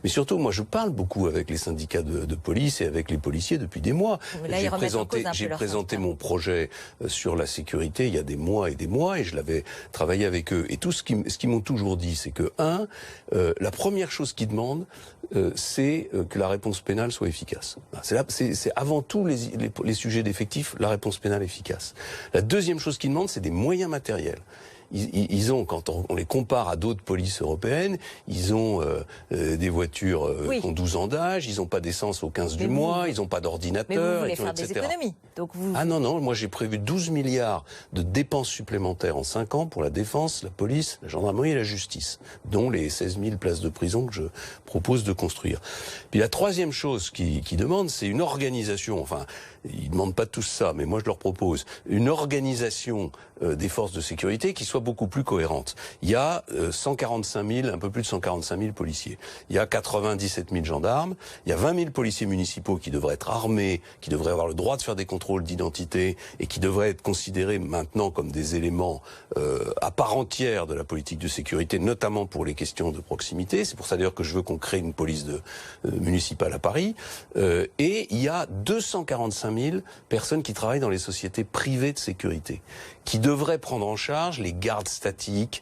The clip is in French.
Mais surtout, moi, je parle beaucoup avec les syndicats de police et avec les policiers depuis des mois. J'ai présenté mon projet sur la sécurité il y a des mois et je l'avais travaillé avec eux. Et tout ce qu'ils m'ont toujours dit, c'est que, la première chose qu'ils demandent, c'est que la réponse pénale soit efficace. C'est avant tout les sujets d'effectifs, la réponse pénale efficace. La deuxième chose qu'ils demandent, c'est des moyens matériels. Ils ont, quand on les compare à d'autres polices européennes, ils ont des voitures qui ont 12 ans d'âge, ils n'ont pas d'essence au 15 du mois, ils n'ont pas d'ordinateur, mais vous voulez faire des économies. Donc Ah non, moi j'ai prévu 12 milliards de dépenses supplémentaires en 5 ans pour la défense, la police, la gendarmerie et la justice, dont les 16 000 places de prison que je propose de construire. Puis la troisième chose qu'ils demandent, c'est une organisation, enfin, ils ne demandent pas tous ça, mais moi je leur propose une organisation des forces de sécurité qui soit beaucoup plus cohérente. Il y a 145 000, un peu plus de 145 000 policiers. Il y a 97 000 gendarmes. Il y a 20 000 policiers municipaux qui devraient être armés, qui devraient avoir le droit de faire des contrôles d'identité et qui devraient être considérés maintenant comme des éléments à part entière de la politique de sécurité, notamment pour les questions de proximité. C'est pour ça d'ailleurs que je veux qu'on crée une police municipale à Paris. Et il y a 245 000 personnes qui travaillent dans les sociétés privées de sécurité, qui devraient prendre en charge les gardes statiques,